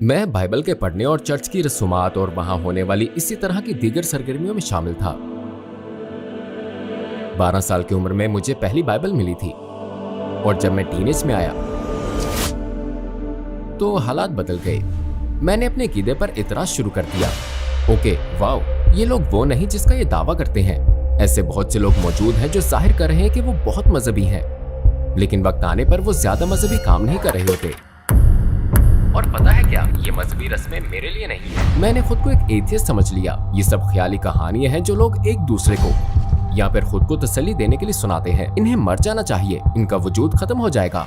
मैं बाइबल के पढ़ने और चर्च की रसूमात और वहां होने वाली इसी तरह की दीगर सरगर्मियों में शामिल था। 12 साल की उम्र में मुझे पहली बाइबल मिली थी और जब मैं टीनेज में आया तो हालात बदल गए। मैंने अपने कीदे पर इतराज शुरू कर दिया। ओके, वाओ, ये लोग वो नहीं जिसका ये दावा करते हैं। ऐसे बहुत से लोग मौजूद हैं जो जाहिर कर रहे हैं कि वो बहुत मजहबी हैं, लेकिन वक्त आने पर वो ज्यादा मजहबी काम नहीं कर रहे होते। और पता है क्या, ये मजहबी रस्में मेरे लिए नहीं है। मैंने खुद को एक एथियस्ट समझ लिया। ये सब ख्याली कहानियां हैं जो लोग एक दूसरे को या फिर खुद को तसल्ली देने के लिए सुनाते हैं। इन्हें मर जाना चाहिए, इनका वजूद खत्म हो जाएगा।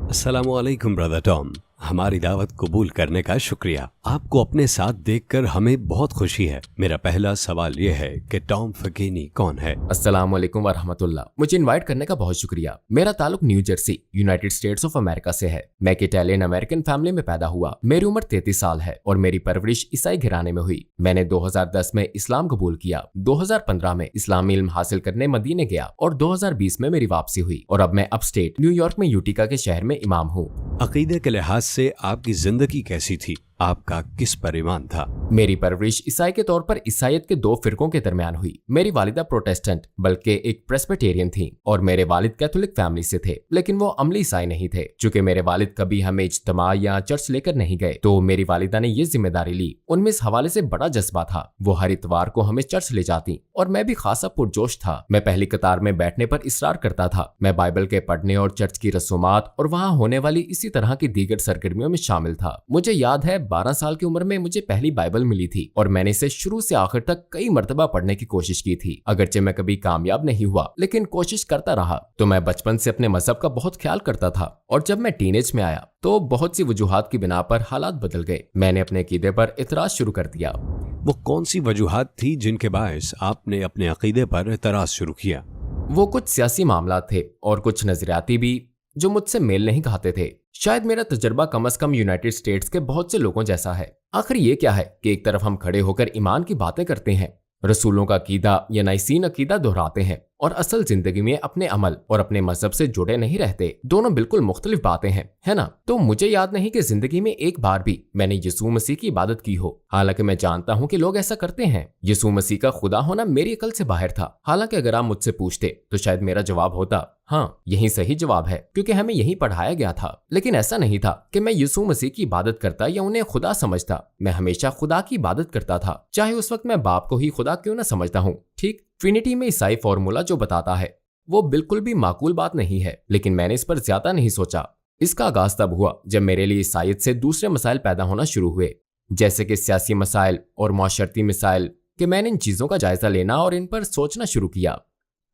अस्सलामुअलैकुम ब्रदर टॉम, हमारी दावत कबूल करने का शुक्रिया। आपको अपने साथ देखकर हमें बहुत खुशी है। मेरा पहला सवाल यह है कि टॉम फकीनी कौन है? अस्सलामुअलैकुम व रहमतुल्लाह। मुझे इनवाइट करने का बहुत शुक्रिया। मेरा ताल्लुक new Jersey, United states of America से है। मैं एक इटालियन अमेरिकन फैमिली में पैदा हुआ। मेरी उम्र 33 साल है और मेरी परवरिश ईसाई घराने में हुई। मैंने 2010 में इस्लाम कबूल किया, 2015 में इस्लामी इल्म हासिल करने मदीने गया और 2020 में मेरी वापसी हुई और अब मैं अपस्टेट न्यूयॉर्क में यूटिका के शहर में इमाम हूँ। अकीदे के लिहाज से आपकी जिंदगी कैसी थी? आपका किस पर ईमान था? मेरी परवरिश ईसाई के तौर पर ईसाइयत के 2 फिरकों के दरमियान हुई। मेरी वालिदा प्रोटेस्टेंट बल्कि एक प्रेस्बिटेरियन थी और मेरे वालिद कैथोलिक फैमिली से थे, लेकिन वो अमली ईसाई नहीं थे। चूंकि मेरे वालिद कभी हमें इज्तिमा या चर्च लेकर नहीं गए तो मेरी वालिदा ने ये जिम्मेदारी ली। उनमें इस हवाले से बड़ा जज्बा था। वो हर इतवार को हमें चर्च ले जाती और मैं भी खासा पुरजोश था। मैं पहली कतार में बैठने पर इसरार करता था। मैं बाइबल के पढ़ने और चर्च की रसूमात और वहाँ होने वाली इसी तरह की दीगर सरगर्मियों में शामिल था। मुझे याद है 12 साल की उम्र में मुझे पहली बाइबल मिली थी और मैंने इसे शुरू से आखिर तक कई मर्तबा पढ़ने की कोशिश की थी। अगरचे मैं कभी कामयाब नहीं हुआ, लेकिन कोशिश करता रहा। तो मैं बचपन से अपने मजहब का बहुत ख्याल करता था और जब मैं टीनेज में आया तो बहुत सी वजूहात की बिना पर हालात बदल गए। मैंने अपने अकीदे पर इतराज शुरू कर दिया। वो कौन सी वजूहात थी जिनके बायस आपने अपने अकीदे पर इतराज शुरू किया? वो कुछ सियासी मामला थे और कुछ नजरियाती भी जो मुझसे मेल नहीं खाते थे। शायद मेरा तजर्बा कम से कम यूनाइटेड स्टेट्स के बहुत से लोगों जैसा है। आखिर ये क्या है कि एक तरफ हम खड़े होकर ईमान की बातें करते हैं, रसूलों का अकीदा या नाइसीन अकीदा दोहराते हैं और असल जिंदगी में अपने अमल और अपने मजहब से जुड़े नहीं रहते। दोनों बिल्कुल मुख्तलिफ बातें हैं, है ना? तो मुझे याद नहीं कि जिंदगी में एक बार भी मैंने यीशु मसीह की इबादत की हो। हालांकि मैं जानता हूँ कि लोग ऐसा करते हैं। यीशु मसीह का खुदा होना मेरी अकल से बाहर था। हालांकि अगर आप मुझसे पूछते तो शायद मेरा जवाब होता हाँ, यही सही जवाब है, क्योंकि हमें यही पढ़ाया गया था। लेकिन ऐसा नहीं था कि मैं यीशु मसीह की इबादत करता या उन्हें खुदा समझता। मैं हमेशा खुदा की इबादत करता था, चाहे उस वक्त मैं बाप को ही खुदा क्यों ना समझता हूँ। ठीक, ट्रिनिटी में ईसाई फॉर्मूला जो बताता है वो बिल्कुल भी माकूल बात नहीं है, लेकिन मैंने इस पर ज्यादा नहीं सोचा। इसका आगाज तब हुआ जब मेरे लिए ईसाईयत से दूसरे मसाइल पैदा होना शुरू हुए, जैसे कि सियासी मसाइल और माशरती मसाइल, कि मैंने इन चीजों का जायजा लेना और इन पर सोचना शुरू किया।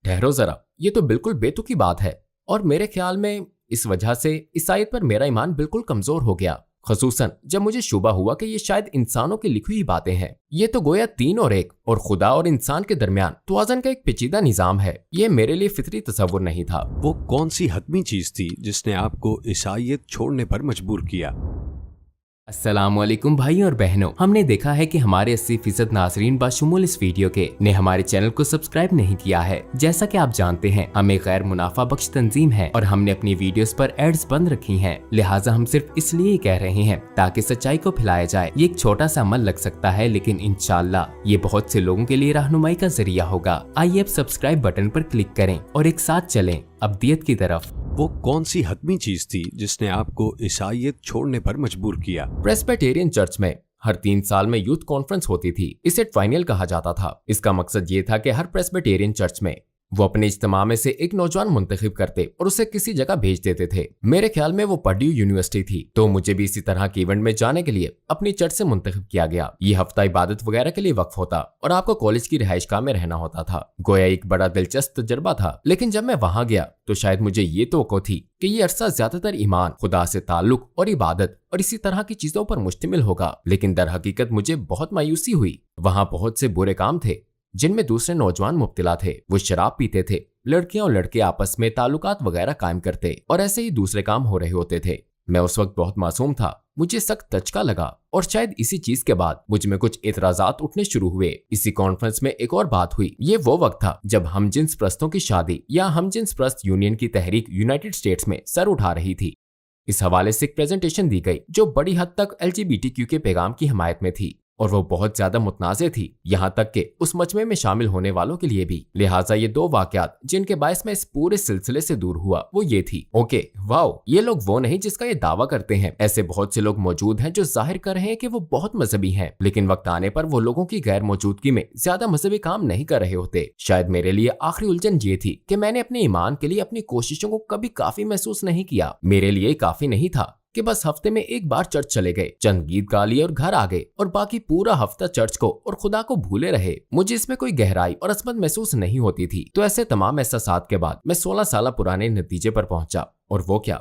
ठहरो जरा, ये तो बिल्कुल बेतुकी बात है और मेरे ख्याल में इस वजह से ईसाईयत पर मेरा ईमान बिल्कुल कमजोर हो गया, खसूसन जब मुझे शुबा हुआ कि ये शायद इंसानों की लिखी हुई बातें हैं। ये तो गोया 3 और 1 और खुदा और इंसान के दरमियान तवाज़ुन का एक पेचीदा निजाम है। ये मेरे लिए फितरी तसव्वुर नहीं था। वो कौन सी हतमी चीज थी जिसने आपको ईसाईयत छोड़ने पर मजबूर किया? अस्सलामुअलैकुम भाई और बहनों, हमने देखा है कि हमारे 80% नाजरीन बाशुमूल इस वीडियो के ने हमारे चैनल को सब्सक्राइब नहीं किया है। जैसा कि आप जानते हैं, हम एक गैर मुनाफा बख्श तंजीम है और हमने अपनी वीडियोस पर एड्स बंद रखी हैं। लिहाजा हम सिर्फ इसलिए कह रहे हैं ताकि सच्चाई को फैलाया जाए। ये एक छोटा सा अमल लग सकता है, लेकिन इंशाअल्लाह ये बहुत से लोगों के लिए रहनुमाई का जरिया होगा। आइए अब सब्सक्राइब बटन पर क्लिक करें और एक साथ चलें अब्दियत की तरफ। वो कौन सी हतमी चीज थी जिसने आपको ईसाईयत छोड़ने पर मजबूर किया? प्रेस्बिटेरियन चर्च में हर 3 साल में यूथ कॉन्फ्रेंस होती थी। इसे ट्राइनियल कहा जाता था। इसका मकसद ये था कि हर प्रेस्बिटेरियन चर्च में वो अपने इज्तिमा में से एक नौजवान मुंतखब करते और उसे किसी जगह भेज देते थे। मेरे ख्याल में वो पर्ड्यू यूनिवर्सिटी थी, तो मुझे भी इसी तरह के इवेंट में जाने के लिए अपनी चर्च से मुंतखब किया गया। ये हफ्ता इबादत वगैरह के लिए वक्फ होता और आपको कॉलेज की रिहाइशगाह में रहना होता था। गोया एक बड़ा दिलचस्प तजर्बा था, लेकिन जब मैं वहां गया तो शायद मुझे ये तवक्को थी कि ये अरसा ज्यादातर ईमान, खुदा से ताल्लुक और इबादत और इसी तरह की चीजों पर मुश्तमिल होगा। लेकिन दर हकीकत मुझे बहुत मायूसी हुई। वहाँ बहुत से बुरे काम थे जिनमें दूसरे नौजवान मुब्तिला थे। वो शराब पीते थे, लड़कियां और लड़के आपस में ताल्लुकात वगैरह कायम करते और ऐसे ही दूसरे काम हो रहे होते थे। मैं उस वक्त बहुत मासूम था, मुझे सख्त दचका लगा और शायद इसी चीज के बाद मुझ में कुछ एतराजात उठने शुरू हुए। इसी कॉन्फ्रेंस में एक और बात हुई। ये वो वक्त था जब हमजिन्स प्रस्तों की शादी या हमजिन्स प्रस्त यूनियन की तहरीक यूनाइटेड स्टेट्स में सर उठा रही थी। इस हवाले से एक प्रेजेंटेशन दी गई जो बड़ी हद तक LGBTQ के पैगाम की हिमायत में थी और वो बहुत ज्यादा मुतनाज़े थी, यहाँ तक कि उस मजमे में शामिल होने वालों के लिए भी। लिहाजा ये दो वाकयात जिनके बायस मैं इस पूरे सिलसिले से दूर हुआ वो ये थी, ओके वाओ, ये लोग वो नहीं जिसका ये दावा करते हैं। ऐसे बहुत से लोग मौजूद हैं जो जाहिर कर रहे हैं कि वो बहुत मजहबी हैं, लेकिन वक्त आने पर वो लोगों की गैर मौजूदगी में ज्यादा मजहबी काम नहीं कर रहे होते। शायद मेरे लिए आखिरी उलझन ये थी कि मैंने अपने ईमान के लिए अपनी कोशिशों को कभी काफी महसूस नहीं किया। मेरे लिए काफी नहीं था कि बस हफ्ते में एक बार चर्च चले गए, चंद गीत गा लिए और घर आ गए और बाकी पूरा हफ्ता चर्च को और खुदा को भूले रहे। मुझे इसमें कोई गहराई और असमत महसूस नहीं होती थी। तो ऐसे तमाम एहसासात के बाद मैं 16 साल पुराने नतीजे पर पहुंचा, और वो क्या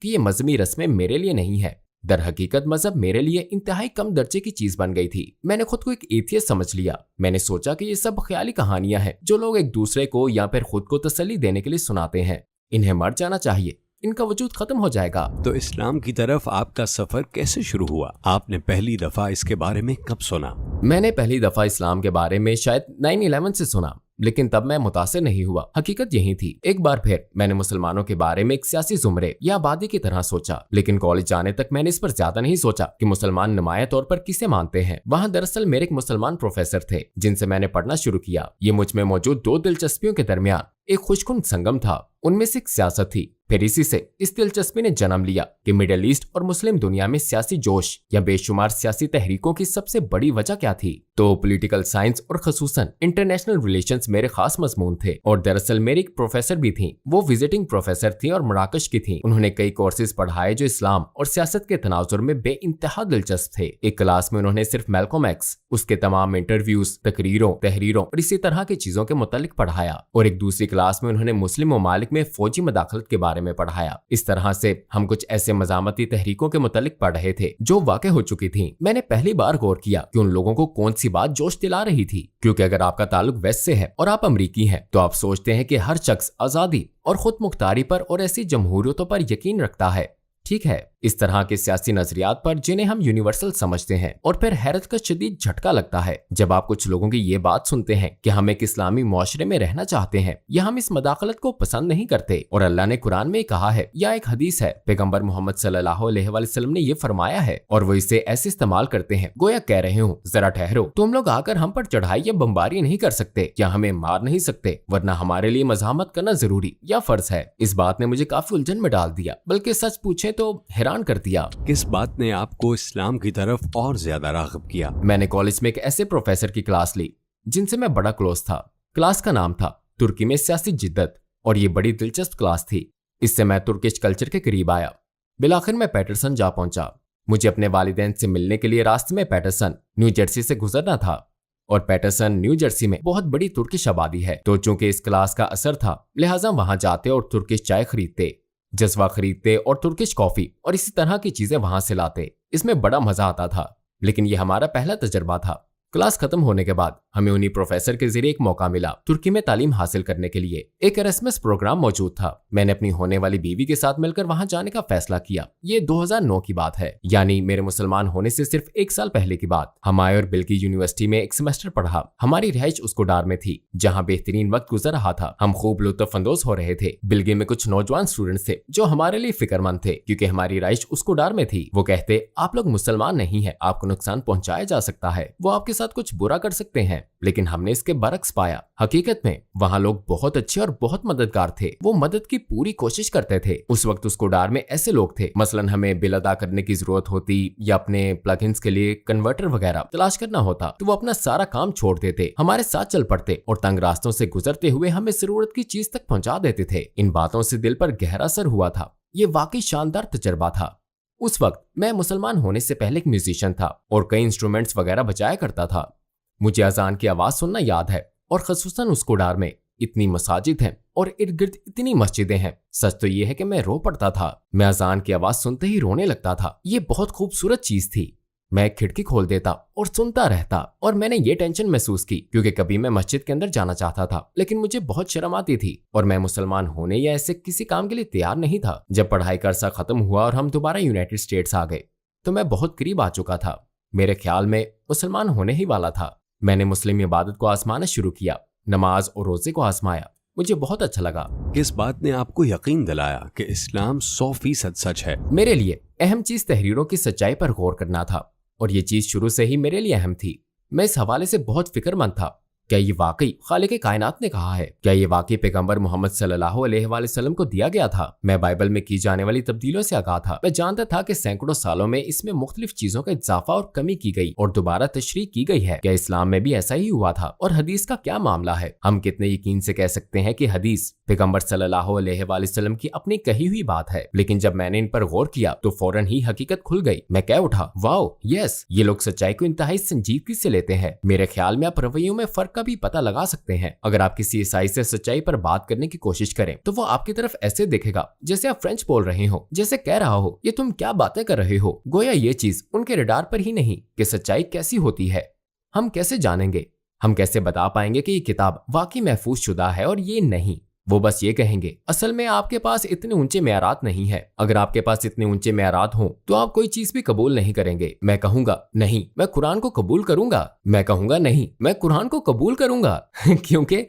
कि ये मजहबी रस्में मेरे लिए नहीं है। दर हकीकत मजहब मेरे लिए इंतहाई कम दर्जे की चीज बन गई थी। मैंने खुद को एक एथियस्ट समझ लिया। मैंने सोचा कि ये सब ख्याली कहानियां हैं जो लोग एक दूसरे को या फिर खुद को तसल्ली देने के लिए सुनाते हैं। इन्हें मर जाना चाहिए, इनका वजूद खत्म हो जाएगा। तो इस्लाम की तरफ आपका सफर कैसे शुरू हुआ? आपने पहली दफा इसके बारे में कब सुना? मैंने पहली दफा इस्लाम के बारे में शायद 9/11 से सुना, लेकिन तब मैं मुतासिर नहीं हुआ। हकीकत यही थी। एक बार फिर मैंने मुसलमानों के बारे में एक सियासी जुमरे या आबादी की तरह सोचा, लेकिन कॉलेज जाने तक मैंने इस पर ज्यादा नहीं सोचा कि मुसलमान नुमाया तौर पर किसे मानते हैं। वहाँ दरअसल मेरे एक मुसलमान प्रोफेसर थे जिनसे मैंने पढ़ना शुरू किया। ये मुझ में मौजूद दो दिलचस्पियों के दरमियान एक खुशकुन संगम था। उनमें से एक सियासत थी। फिर इसी से इस दिलचस्पी ने जन्म लिया कि मिडिल ईस्ट और मुस्लिम दुनिया में सियासी जोश या बेशुमार सियासी तहरीकों की सबसे बड़ी वजह क्या थी। तो पॉलिटिकल साइंस और खसूसन इंटरनेशनल रिलेशंस मेरे खास मजमून थे। और दरअसल मेरी एक प्रोफेसर भी थी। वो विजिटिंग प्रोफेसर थी और मराकश की थी। उन्होंने कई कोर्सेज पढ़ाए जो इस्लाम और सियासत के तनाजुर में बेइंतहा दिलचस्प थे। एक क्लास में उन्होंने सिर्फ मैल्कम एक्स, उसके तमाम इंटरव्यूज, तकरीरों, तहरीरों और इसी तरह की चीजों के मुतालिक पढ़ाया, और एक दूसरी क्लास में उन्होंने मुस्लिम ममालिक में फौजी मदाखलत के बारे में पढ़ाया। इस तरह से हम कुछ ऐसे मजामती तहरीकों के मुतालिक पढ़ रहे थे जो वाक़ई हो चुकी थी। मैंने पहली बार गौर किया कि उन लोगों को कौन सी बात जोश दिला रही थी, क्योंकि अगर आपका ताल्लुक वेस्ट से है और आप अमरीकी हैं तो आप सोचते हैं कि हर शख्स आजादी और खुद मुख्तारी पर और ऐसी जमहूरियतों पर यकीन रखता है। ठीक है, इस तरह के सियासी नजरियात पर जिन्हें हम यूनिवर्सल समझते हैं, और फिर हैरत का शदीद झटका लगता है जब आप कुछ लोगों की ये बात सुनते हैं कि हम एक इस्लामी मुआशरे में रहना चाहते हैं या हम इस मदाखलत को पसंद नहीं करते। और अल्लाह ने कुरान में कहा है या एक हदीस है, पैगंबर मोहम्मद सल्लल्लाहु अलैहि वसल्लम ने ये फरमाया है, और वो इसे ऐसे इस्तेमाल करते हैं गोया कह रहे हो जरा ठहरो, तुम लोग आकर हम पर चढ़ाई या बमबारी नहीं कर सकते या हमें मार नहीं सकते, वरना हमारे लिए मज़ाहमत करना जरूरी या फर्ज है। इस बात ने मुझे काफी उलझन में डाल दिया, बल्कि सच पूछे तो हैरान कर दिया। किस बात ने आपको इस्लाम की तरफ और ज्यादा राग़िब किया? मैंने कॉलेज में एक ऐसे प्रोफेसर की क्लास ली जिनसे मैं बड़ा क्लोज था। क्लास का नाम था तुर्की में सियासी जिद्दत, और ये बड़ी दिलचस्प क्लास थी। इससे मैं तुर्किश कल्चर के करीब आया। बिलाखिर मैं पैटरसन जा पहुंचा। मुझे अपने वालिदैन से मिलने के लिए रास्ते में पैटरसन, न्यू जर्सी से गुजरना था, और पैटरसन न्यू जर्सी में बहुत बड़ी तुर्किश आबादी है। तो चूंकि इस क्लास का असर था, लिहाजा वहां जाते और तुर्किश चाय खरीदते, जज्वा खरीदते और तुर्किश कॉफी और इसी तरह की चीजें वहां से लाते। इसमें बड़ा मजा आता था, लेकिन यह हमारा पहला तजर्बा था। क्लास खत्म होने के बाद हमें उन्हीं प्रोफेसर के जरिए एक मौका मिला तुर्की में तालीम हासिल करने के लिए। एक एरास्मस प्रोग्राम मौजूद था। मैंने अपनी होने वाली बीवी के साथ मिलकर वहां जाने का फैसला किया। ये 2009 की बात है, यानी मेरे मुसलमान होने से सिर्फ एक साल पहले की बात। हम आए और बिल्की यूनिवर्सिटी में एक सेमेस्टर पढ़ा। हमारी रिहाइश उस्कोडार में थी, जहाँ बेहतरीन वक्त गुजर रहा था। हम खूब लुत्फअंदोज हो रहे थे। बिल्गी में कुछ नौजवान स्टूडेंट्स थे जो हमारे लिए फिक्रमंद थे, क्योंकि हमारी रिहाइश उस्कोडार में थी। वो कहते, आप लोग मुसलमान नहीं है, आपको नुकसान पहुंचाया जा सकता है, वो आपके साथ कुछ बुरा कर सकते हैं। लेकिन हमने इसके बरक्स पाया। हकीकत में वहाँ लोग बहुत अच्छे और बहुत मददगार थे। वो मदद की पूरी कोशिश करते थे। उस वक्त उस्कोडार में ऐसे लोग थे, मसलन हमें बिल अदा करने की जरूरत होती या अपने प्लगइन्स के लिए कन्वर्टर वगैरह तलाश करना होता, तो वो अपना सारा काम छोड़ देते, हमारे साथ चल पड़ते और तंग रास्तों से गुजरते हुए हमें जरूरत की चीज तक पहुंचा देते थे। इन बातों से दिल पर गहरा असर हुआ था। ये वाकई शानदार तजर्बा था। उस वक्त मैं मुसलमान होने से पहले एक म्यूजिशियन था और कई इंस्ट्रूमेंट्स वगैरह बजाया करता था। मुझे अजान की आवाज सुनना याद है, और खसूसन उस्कोडार में इतनी मसाजिद हैं और इर्द गिर्द इतनी मस्जिदें हैं। सच तो ये है कि मैं रो पड़ता था। मैं अजान की आवाज सुनते ही रोने लगता था। ये बहुत खूबसूरत चीज थी। मैं एक खिड़की खोल देता और सुनता रहता। और मैंने ये टेंशन महसूस की क्योंकि कभी मैं मस्जिद के अंदर जाना चाहता था लेकिन मुझे बहुत शर्म आती थी और मैं मुसलमान होने या ऐसे किसी काम के लिए तैयार नहीं था। जब पढ़ाई का अरसा खत्म हुआ और हम दोबारा यूनाइटेड स्टेट्स आ गए तो मैं बहुत करीब आ चुका था। मेरे ख्याल में मुसलमान होने ही वाला था। मैंने मुस्लिम इबादत को आजमाना शुरू किया, नमाज और रोजे को आजमाया। मुझे बहुत अच्छा लगा। किस बात ने आपको यकीन दिलाया कि इस्लाम 100% सच है? मेरे लिए अहम चीज तहरीरों की सच्चाई पर गौर करना था और ये चीज शुरू से ही मेरे लिए अहम थी। मैं इस हवाले से बहुत फिक्रमंद था। क्या ये वाकई खालिक कायनात ने कहा है? क्या ये वाकई पैगंबर मोहम्मद सल्लल्लाहु अलैहि वसल्लम को दिया गया था? मैं बाइबल में की जाने वाली तब्दीलियों से आगाह था। मैं जानता था कि सैकड़ों सालों में इसमें मुख्तलिफ चीजों का इजाफा और कमी की गई और दोबारा तशरीह की गई है। क्या इस्लाम में भी ऐसा ही हुआ था? और हदीस का क्या मामला है? हम कितने यकीन से कह सकते हैं कि हदीस पैगंबर सल्लल्लाहु अलैहि वसल्लम की अपनी कही हुई बात है? लेकिन जब मैंने इन पर गौर किया तो फौरन ही हकीकत खुल गई। मैं कह उठा, वाओ, यस, ये लोग सच्चाई को इंतहाई संजीदगी से लेते हैं। मेरे ख्याल में आप रवैयों में फर्क का भी पता लगा सकते हैं। अगर आप किसी ईसाई से सच्चाई पर बात करने की कोशिश करें तो वो आपकी तरफ ऐसे देखेगा जैसे आप फ्रेंच बोल रहे हो, जैसे कह रहा हो ये तुम क्या बातें कर रहे हो। गोया ये चीज उनके रडार पर ही नहीं कि सच्चाई कैसी होती है। हम कैसे जानेंगे? हम कैसे बता पाएंगे कि ये किताब वाकई महफूज शुदा है और ये नहीं? वो बस ये कहेंगे, असल में आपके पास इतने ऊंचे मेयारात नहीं है। अगर आपके पास इतने ऊंचे मेयारात हों तो आप कोई चीज भी कबूल नहीं करेंगे। मैं कहूंगा नहीं, मैं कुरान को कबूल करूंगा। मैं कहूंगा नहीं, मैं कुरान को कबूल करूंगा क्योंकि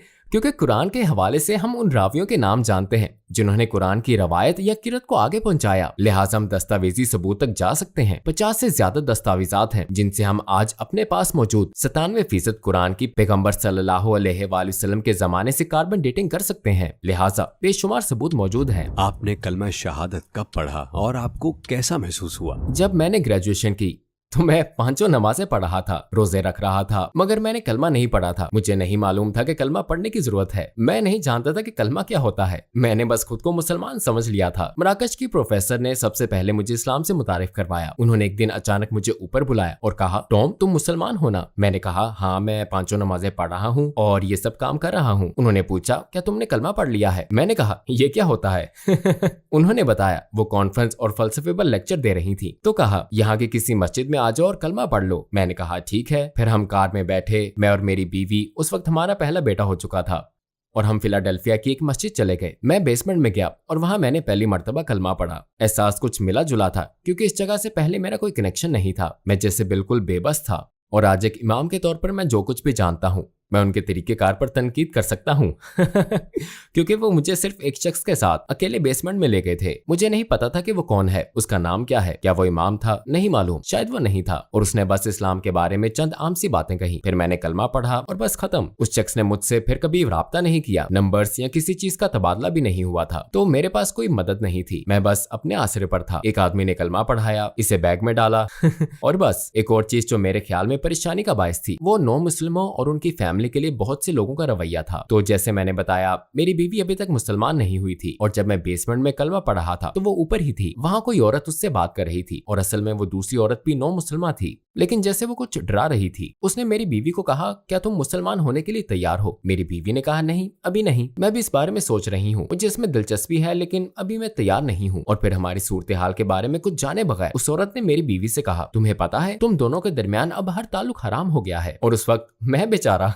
कुरान के हवाले से हम उन रावियों के नाम जानते हैं जिन्होंने कुरान की रवायत या किरत को आगे पहुंचाया। लिहाजा हम दस्तावेजी सबूत तक जा सकते हैं। 50 से ज्यादा दस्तावेजात हैं जिनसे हम आज अपने पास मौजूद 97% कुरान की पैगंबर सल्लल्लाहु अलैहि वसल्लम के जमाने से कार्बन डेटिंग कर सकते हैं। लिहाजा बेशुमार सबूत मौजूद हैं। आपने कलमा शहादत कब पढ़ा और आपको कैसा महसूस हुआ? जब मैंने ग्रेजुएशन की तो मैं 5 नमाजें पढ़ रहा था, रोजे रख रहा था, मगर मैंने कलमा नहीं पढ़ा था। मुझे नहीं मालूम था कि कलमा पढ़ने की जरूरत है। मैं नहीं जानता था कि कलमा क्या होता है। मैंने बस खुद को मुसलमान समझ लिया था। मराकश की प्रोफेसर ने सबसे पहले मुझे इस्लाम से मुतारिफ करवाया। उन्होंने एक दिन अचानक मुझे ऊपर बुलाया और कहा, टॉम, तुम मुसलमान हो ना? मैंने कहा, हाँ, मैं 5 नमाजें पढ़ रहा हूँ और ये सब काम कर रहा हूँ। उन्होंने पूछा, क्या तुमने कलमा पढ़ लिया है? मैंने कहा, ये क्या होता है? उन्होंने बताया वो कॉन्फ्रेंस और फलसफेबल लेक्चर दे रही थी, तो कहा, यहाँ की किसी मस्जिद में आ जाओ और कलमा पढ़ लो। मैंने कहा, ठीक है। फिर हम कार में बैठे, मैं और मेरी बीवी, उस वक्त हमारा पहला बेटा हो चुका था, और हम फिलाडेल्फिया की एक मस्जिद चले गए। मैं बेसमेंट में गया और वहां मैंने पहली मर्तबा कलमा पढ़ा। एहसास कुछ मिला जुला था क्योंकि इस जगह से पहले मेरा कोई कनेक्शन नहीं था। मैं जैसे बिल्कुल बेबस था और आज एक इमाम के तौर पर मैं जो कुछ भी जानता हूँ मैं उनके तरीकेकार पर तनकीद कर सकता हूँ क्योंकि वो मुझे सिर्फ एक शख्स के साथ अकेले बेसमेंट में ले गए थे। मुझे नहीं पता था कि वो कौन है, उसका नाम क्या है, क्या वो इमाम था, नहीं मालूम, शायद वो नहीं था, और उसने बस इस्लाम के बारे में चंद आम सी बातें कही। फिर मैंने कलमा पढ़ा और बस खत्म। उस शख्स ने मुझसे फिर कभी राब्ता नहीं किया, नंबर्स या किसी चीज का तबादला भी नहीं हुआ था, तो मेरे पास कोई मदद नहीं थी। मैं बस अपने आसरे पर था। एक आदमी ने कलमा पढ़ाया, इसे बैग में डाला और बस। एक और चीज जो मेरे ख्याल में परेशानी का बायस थी वो नौ मुस्लिमों और उनकी फैमिली के लिए बहुत से लोगों का रवैया था। तो जैसे मैंने बताया, मेरी बीवी अभी तक मुसलमान नहीं हुई थी और जब मैं बेसमेंट में कलमा पढ़ रहा था तो वो ऊपर ही थी। वहां कोई औरत उससे बात कर रही थी और असल में वो दूसरी औरत भी नौ मुसलमान थी, लेकिन जैसे वो कुछ डरा रही थी। उसने मेरी बीवी को कहा, क्या तुम मुसलमान होने के लिए तैयार हो? मेरी बीवी ने कहा, नहीं, अभी नहीं, मैं भी इस बारे में सोच रही हूँ, मुझे इसमें दिलचस्पी है, लेकिन अभी मैं तैयार नहीं हूँ। और फिर हमारी सूरत हाल के बारे में कुछ जाने बगैर उस औरत ने मेरी बीवी से कहा, तुम्हें पता है तुम दोनों के दरमियान अब हर ताल्लुक हराम हो गया है। और उस वक्त मैं बेचारा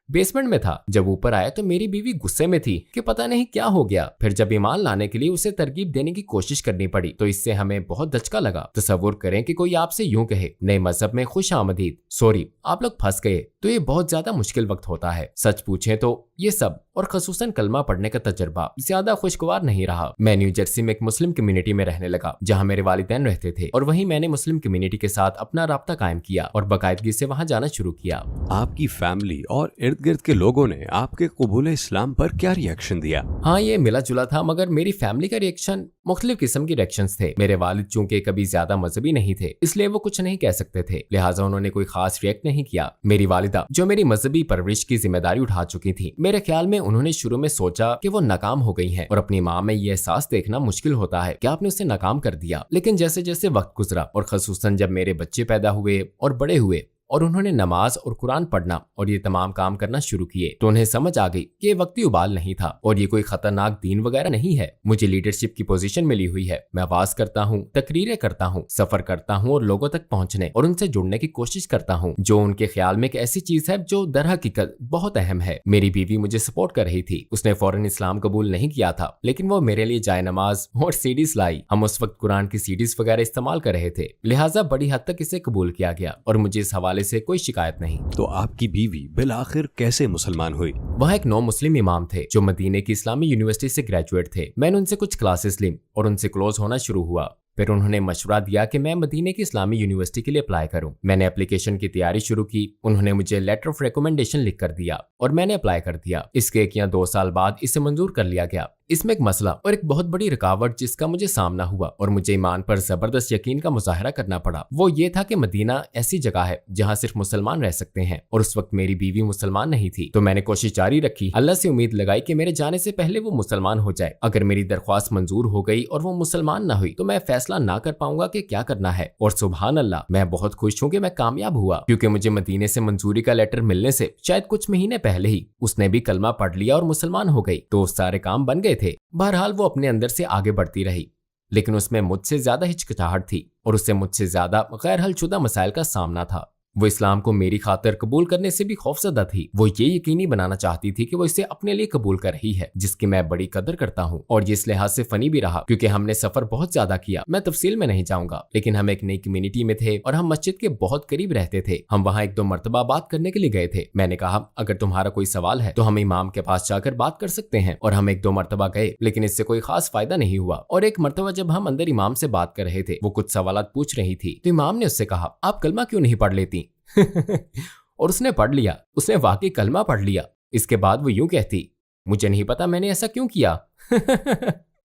बेसमेंट में था। जब ऊपर आया तो मेरी बीवी गुस्से में थी कि पता नहीं क्या हो गया। फिर जब ईमान लाने के लिए उसे तरकीब देने की कोशिश करनी पड़ी तो इससे हमें बहुत धचका लगा। तसव्वुर करें कि कोई आपसे यूं कहे, नए मजहब में खुश आमदीद, सॉरी आप लोग फंस गए, तो ये बहुत ज्यादा मुश्किल वक्त होता है। सच पूछें तो ये सब और खसूसन कलमा पढ़ने का तजर्बा ज्यादा खुशगवार नहीं रहा। मैं न्यू जर्सी में एक मुस्लिम कम्युनिटी में रहने लगा जहाँ मेरे वालिदैन रहते थे, और वहीं मैंने मुस्लिम कम्युनिटी के साथ अपना राब्ता कायम किया और बाकायदगी से वहाँ जाना शुरू किया। आपकी फैमिली और इर्द गिर्द के लोगों ने आपके कबूल इस्लाम पर क्या रिएक्शन दिया? हाँ, ये मिला जुला था, मगर मेरी फैमिली का रिएक्शन मुख्तलिफ किस्म के रिएक्शंस थे। मेरे वालिद चूंकि कभी ज्यादा मजहबी नहीं थे इसलिए वो कुछ नहीं कह सकते थे, लिहाजा उन्होंने कोई खास रिएक्ट नहीं किया। मेरी वालिदा जो मेरी मजहबी परवरिश की जिम्मेदारी उठा चुकी थी, मेरे ख्याल में उन्होंने शुरू में सोचा कि वो नाकाम हो गई हैं और अपनी माँ में ये एहसास देखना मुश्किल होता है कि आपने उसे नाकाम कर दिया। लेकिन जैसे जैसे वक्त गुजरा और खसूसन जब मेरे बच्चे पैदा हुए और बड़े हुए और उन्होंने नमाज और कुरान पढ़ना और ये तमाम काम करना शुरू किए तो उन्हें समझ आ गई कि ये वक्ती उबाल नहीं था और ये कोई खतरनाक दीन वगैरह नहीं है। मुझे लीडरशिप की पोजीशन मिली हुई है, मैं आवाज करता हूँ, तकरीरें करता हूँ, सफर करता हूँ और लोगों तक पहुँचने और उनसे जुड़ने की कोशिश करता हूँ, जो उनके ख्याल में एक ऐसी चीज है जो दर हकीकत बहुत अहम है। मेरी बीवी मुझे सपोर्ट कर रही थी, उसने फौरन इस्लाम कबूल नहीं किया था, लेकिन वो मेरे लिए जाए नमाज और सीडीज लाई। हम उस वक्त कुरान की सीडीज वगैरह इस्तेमाल कर रहे थे, लिहाजा बड़ी हद तक इसे कबूल किया गया और मुझे इस हवाले से कोई शिकायत नहीं। तो आपकी बीवी बिलाखिर कैसे मुसलमान हुई? वहाँ एक नौ मुस्लिम इमाम थे जो मदीने की इस्लामी यूनिवर्सिटी से ग्रेजुएट थे। मैंने उनसे कुछ क्लासेस ली और उनसे क्लोज होना शुरू हुआ। फिर उन्होंने मशवरा दिया कि मैं मदीने की इस्लामी यूनिवर्सिटी के लिए अप्लाई करूं। मैंने एप्लीकेशन की तैयारी शुरू की। उन्होंने मुझे लेटर ऑफ रिकमेंडेशन लिख कर दिया और मैंने अप्लाई कर दिया। इसके 1 या 2 साल बाद इसे मंजूर कर लिया गया। इसमें एक मसला और एक बहुत बड़ी रुकावट जिसका मुझे सामना हुआ और मुझे ईमान पर जबरदस्त यकीन का मुजाहरा करना पड़ा, वो ये था कि मदीना ऐसी जगह है जहाँ सिर्फ मुसलमान रह सकते हैं और उस वक्त मेरी बीवी मुसलमान नहीं थी। तो मैंने कोशिश जारी रखी, अल्लाह से उम्मीद लगाई कि मेरे जाने से पहले वो मुसलमान हो जाए। अगर मेरी दरख्वास्त मंजूर हो गई और वो मुसलमान ना हुई तो मैं फैसला ना कर पाऊंगा कि क्या करना है। और सुभान अल्लाह, मैं बहुत खुश हूँ कि मैं कामयाब हुआ, क्योंकि मुझे मदीने से मंजूरी का लेटर मिलने से शायद कुछ महीने पहले ही उसने भी कलमा पढ़ लिया और मुसलमान हो गई। तो सारे काम बन गए थे। बहरहाल वो अपने अंदर से आगे बढ़ती रही, लेकिन उसमें मुझसे ज्यादा हिचकिचाहट थी और उससे मुझसे ज्यादा गैर हलशुदा मसाइल का सामना था। वो इस्लाम को मेरी खातिर कबूल करने से भी खौफजदा थी। वो ये यकीनी बनाना चाहती थी कि वो इसे अपने लिए कबूल कर रही है, जिसकी मैं बड़ी कदर करता हूँ। और ये इस लिहाज से फनी भी रहा क्योंकि हमने सफर बहुत ज्यादा किया। मैं तफसील में नहीं जाऊंगा, लेकिन हम एक नई कम्युनिटी में थे और हम मस्जिद के बहुत करीब रहते थे। हम वहाँ 1-2 मरतबा बात करने के लिए गए थे। मैंने कहा, अगर तुम्हारा कोई सवाल है तो हम इमाम के पास जाकर बात कर सकते हैं। और हम 1-2 मरतबा गए, लेकिन इससे कोई खास फायदा नहीं हुआ। और एक मरतबा जब हम अंदर इमाम से बात कर रहे थे, वो कुछ सवालात पूछ रही थी, तो इमाम ने उससे कहा, आप कलमा क्यों नहीं पढ़ लेती? और उसने पढ़ लिया। उसने वाकई कलमा पढ़ लिया। इसके बाद वो यूं कहती, मुझे नहीं पता मैंने ऐसा क्यों किया।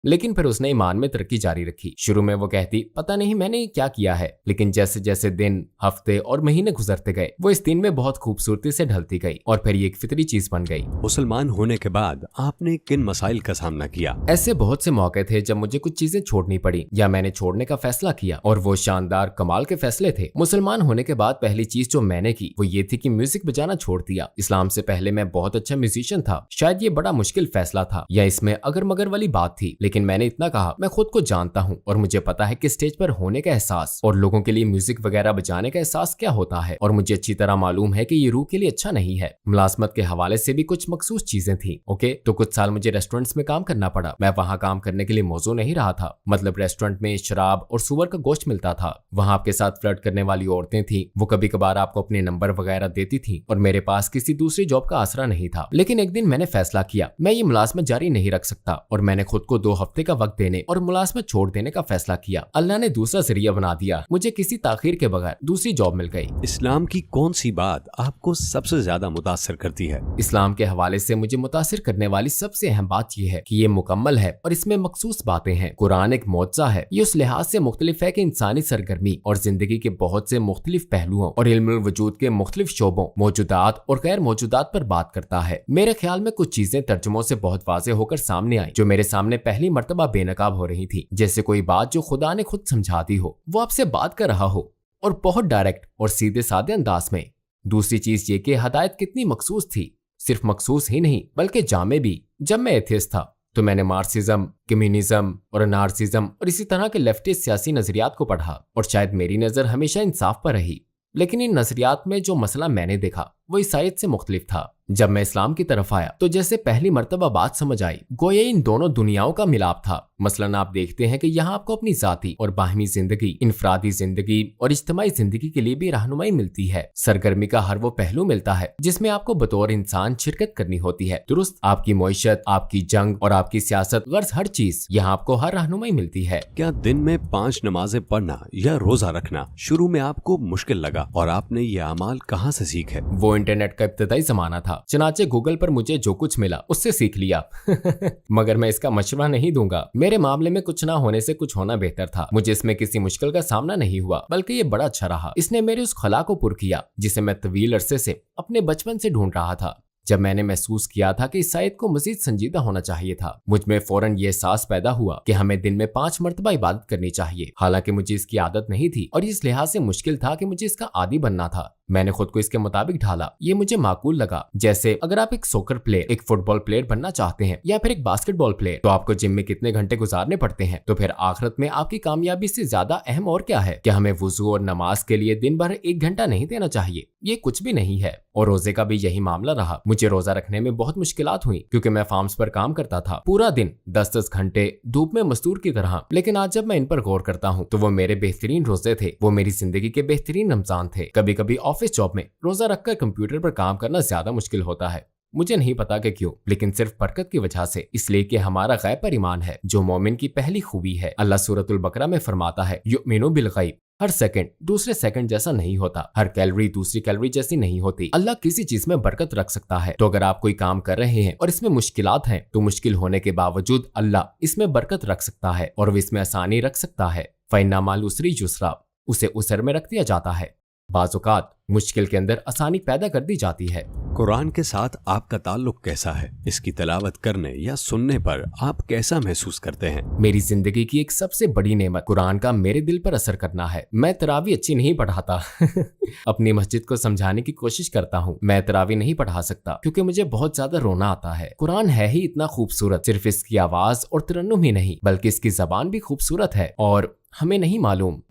लेकिन फिर उसने ईमान में तरक्की जारी रखी। शुरू में वो कहती, पता नहीं मैंने क्या किया है, लेकिन जैसे जैसे दिन, हफ्ते और महीने गुजरते गए, वो इस दिन में बहुत खूबसूरती से ढलती गई और फिर ये एक फितरी चीज बन गई। मुसलमान होने के बाद आपने किन मसाइल का सामना किया? ऐसे बहुत से मौके थे जब मुझे कुछ चीजें छोड़नी पड़ी या मैंने छोड़ने का फैसला किया, और वो शानदार कमाल के फैसले थे। मुसलमान होने के बाद पहली चीज जो मैंने की वो ये थी कि म्यूजिक बजाना छोड़ दिया। इस्लाम से पहले मैं बहुत अच्छा म्यूजिशियन था। शायद ये बड़ा मुश्किल फैसला था या इसमें अगर मगर वाली बात थी, लेकिन मैंने इतना कहा, मैं खुद को जानता हूँ और मुझे पता है कि स्टेज पर होने का एहसास और लोगों के लिए म्यूजिक वगैरह बजाने का एहसास क्या होता है, और मुझे अच्छी तरह मालूम है कि ये रूह के लिए अच्छा नहीं है। मुलाजमत के हवाले से भी कुछ मखसूस चीजें थी। ओके, तो कुछ साल मुझे रेस्टोरेंट्स में काम करना पड़ा। मैं वहाँ काम करने के लिए मौजू नहीं रहा था। मतलब रेस्टोरेंट में शराब और सुअर का गोश्त मिलता था। वहाँ आपके साथ फ्लर्ट करने वाली औरतें थी। वो कभी कभार आपको अपने नंबर वगैरह देती थी और मेरे पास किसी दूसरी जॉब का आसरा नहीं था। लेकिन एक दिन मैंने फैसला किया, मैं ये मुलाजमत जारी नहीं रख सकता और मैंने खुद को 2 हफ्ते का वक्त देने और मुलाजमत छोड़ देने का फैसला किया। अल्लाह ने दूसरा जरिया बना दिया। मुझे किसी ताखीर के बगैर दूसरी जॉब मिल गई। इस्लाम की कौन सी बात आपको सबसे ज्यादा मुतासिर करती है? इस्लाम के हवाले से मुझे मुतासिर करने वाली सबसे अहम बात यह है कि ये मुकम्मल है और इसमें मखसूस बातें हैं। कुरान एक मौजज़ा है। ये उस लिहाज से मुख्तलिफ है कि इंसानी सरगर्मी और जिंदगी के बहुत से मुख्तलिफ पहलुओं और इल्मुल वजूद के मुख्तलिफ शोबों, मौजूदात और गैर मौजूदात पर बात करता है। मेरे ख्याल में कुछ चीजें तर्जुमों से बहुत वाज़ेह होकर सामने आई जो मेरे सामने पहली मर्तबा बेनकाब हो रही थी। जैसे कोई बात जो खुदा ने खुद समझाती हो, वो आपसे बात कर रहा हो और बहुत डायरेक्ट और सीधे साधे अंदाज में। दूसरी चीज ये कि हदायत कितनी मखसूस थी। सिर्फ मखसूस ही नहीं बल्कि जामे भी। जब मैं एथियस्ट था तो मैंने मार्क्सिज्म, कम्युनिज्म और नार्सिज्म और इसी तरह के लेफ्टिस्ट सियासी नजरियात को पढ़ा और शायद मेरी नजर हमेशा इंसाफ पर रही। लेकिन इन नजरियात में जो मसला मैंने देखा वो ईसाईयत से मुख्तलिफ था। जब मैं इस्लाम की तरफ आया तो जैसे पहली मर्तबा बात समझ आई, गोया इन दोनों दुनियाओं का मिलाप था। मसलन आप देखते हैं कि यहाँ आपको अपनी जाती और बाहमी जिंदगी, इनफरादी जिंदगी और इज्तिमाई जिंदगी के लिए भी रहनुमाई मिलती है। सरगर्मी का हर वो पहलू मिलता है जिसमें आपको बतौर इंसान शिरकत करनी होती है। दुरुस्त, आपकी मईशत, आपकी जंग और आपकी सियासत, गर्ज हर चीज यहाँ आपको हर रहनुमाई मिलती है। क्या दिन में 5 नमाजें पढ़ना या रोजा रखना शुरू में आपको मुश्किल लगा और आपने ये अमाल कहाँ से सीखे? वो इंटरनेट का इब्तदाई जमाना था, चनाचे गूगल पर मुझे जो कुछ मिला उससे सीख लिया। मगर मैं इसका मशवरा नहीं दूंगा। मेरे मामले में कुछ ना होने से कुछ होना बेहतर था। मुझे इसमें किसी मुश्किल का सामना नहीं हुआ, बल्कि ये बड़ा अच्छा रहा। इसने मेरे उस खला को पुर किया जिसे मैं तवील अरसे से अपने बचपन से ढूंढ रहा था। जब मैंने महसूस किया था कि ईसाईयत को मजीद संजीदा होना चाहिए था, मुझ में फौरन ये एहसास पैदा हुआ कि हमें दिन में 5 मरतबा इबादत करनी चाहिए। हालांकि मुझे इसकी आदत नहीं थी और इस लिहाज से मुश्किल था कि मुझे इसका आदी बनना था। मैंने खुद को इसके मुताबिक ढाला। ये मुझे माकूल लगा। जैसे अगर आप एक सॉकर प्लेयर, एक फुटबॉल प्लेयर बनना चाहते हैं या फिर एक बास्केटबॉल प्लेयर, तो आपको जिम में कितने घंटे गुजारने पड़ते हैं, तो फिर आखिरत में आपकी कामयाबी से ज्यादा अहम और क्या है? क्या हमें वुजू और नमाज के लिए दिन भर 1 घंटा नहीं देना चाहिए? ये कुछ भी नहीं है। और रोजे का भी यही मामला रहा। मुझे रोजा रखने में बहुत मुश्किलात हुई क्योंकि मैं फार्म्स पर काम करता था, पूरा दिन 10-10 घंटे धूप में मजदूर की तरह। लेकिन आज जब मैं इन पर गौर करता हूँ तो वो मेरे बेहतरीन रोजे थे, वो मेरी जिंदगी के बेहतरीन रमजान थे। कभी कभी ऑफिस जॉब में रोजा रखकर कंप्यूटर पर काम करना ज्यादा मुश्किल होता है। मुझे नहीं पता कि क्यों, लेकिन सिर्फ बरकत की वजह से, इसलिए कि हमारा गैब पर ईमान है जो मोमिन की पहली खूबी है। अल्लाह सूरतुल बकरा में फरमाता है, युमिनु बिल गैब। हर सेकंड दूसरे सेकंड जैसा नहीं होता, हर कैलोरी दूसरी कैलोरी जैसी नहीं होती। अल्लाह किसी चीज में बरकत रख सकता है। तो अगर आप कोई काम कर रहे हैं और इसमें मुश्किलात हैं, तो मुश्किल होने के बावजूद अल्लाह इसमें बरकत रख सकता है और वो इसमें आसानी रख सकता है। फइन्ना माल उसरी युसरा, उसे उसर में रख दिया जाता है। बाज़-औक़ात मुश्किल के अंदर आसानी पैदा कर दी जाती है। कुरान के साथ आपका ताल्लुक कैसा है? इसकी तिलावत करने या सुनने पर आप कैसा महसूस करते हैं? मेरी जिंदगी की एक सबसे बड़ी नेमत कुरान का मेरे दिल पर असर करना है। मैं तरावी अच्छी नहीं पढ़ाता अपनी मस्जिद को समझाने की कोशिश करता हूँ। मैं तरावी नहीं पढ़ा सकता क्योंकि मुझे बहुत ज्यादा रोना आता है। कुरान है ही इतना खूबसूरत, सिर्फ इसकी आवाज और तरन्नुम ही नहीं बल्कि इसकी जबान भी खूबसूरत है और हमें नहीं मालूम।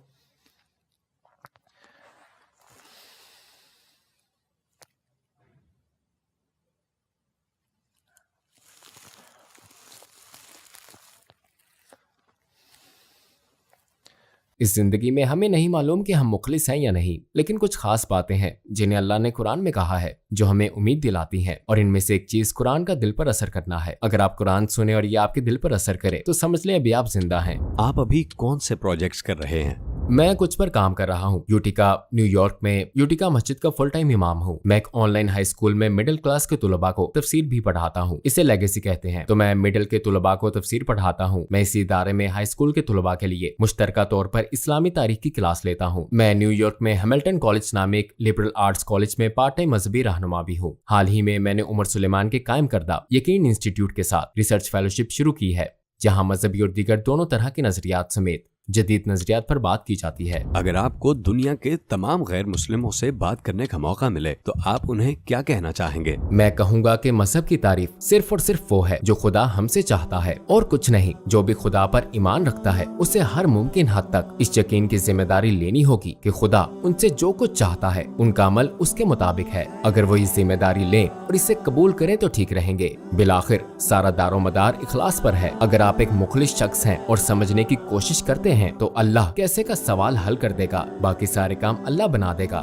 इस जिंदगी में हमें नहीं मालूम कि हम मुखलिस हैं या नहीं, लेकिन कुछ खास बातें हैं जिन्हें अल्लाह ने कुरान में कहा है जो हमें उम्मीद दिलाती हैं। और इनमें से एक चीज कुरान का दिल पर असर करना है। अगर आप कुरान सुने और ये आपके दिल पर असर करे तो समझ लें अभी आप जिंदा हैं। आप अभी कौन से प्रोजेक्ट्स कर रहे हैं? मैं कुछ पर काम कर रहा हूँ। यूटिका न्यूयॉर्क में यूटिका मस्जिद का फुल टाइम इमाम हूँ। मैं एक ऑनलाइन हाई स्कूल में मिडिल क्लास के तुलबा को तफसीर भी पढ़ाता हूँ। इसे लेगेसी कहते हैं। तो मैं मिडिल के तुलबा को तफसीर पढ़ाता हूँ। मैं इसी इदारे में हाई स्कूल के तुलबा के लिए मुश्तरका तौर पर इस्लामी तारीख की क्लास लेता हूँ। मैं न्यूयॉर्क में हैमिल्टन कॉलेज नामे एक लिबरल आर्ट्स कॉलेज में पार्ट टाइम मजहबी रहनुमा भी हूँ। हाल ही में मैंने उमर सुलेमान के कायम करदा यकीन इंस्टीट्यूट के साथ रिसर्च फेलोशिप शुरू की है, जहाँ मजहबी और दीगर दोनों तरह के नजरियात समेत जदीद नजरियात पर बात की जाती है। अगर आपको दुनिया के तमाम गैर मुस्लिमों से बात करने का मौका मिले तो आप उन्हें क्या कहना चाहेंगे? मैं कहूँगा कि मजहब की तारीफ सिर्फ और सिर्फ वो है जो खुदा हमसे चाहता है और कुछ नहीं। जो भी खुदा पर ईमान रखता है उसे हर मुमकिन हद तक इस यकीन की जिम्मेदारी लेनी होगी कि खुदा उनसे जो कुछ चाहता है उनका अमल उसके मुताबिक है। अगर वो ये जिम्मेदारी लें और इसे कबूल करें तो ठीक रहेंगे। बिलाखिर सारा दारोमदार इखलास पर है। अगर आप एक मुखलिस शख्स हैं और समझने की कोशिश करते हैं तो अल्लाह कैसे का सवाल हल कर देगा, बाकी सारे काम अल्लाह बना देगा।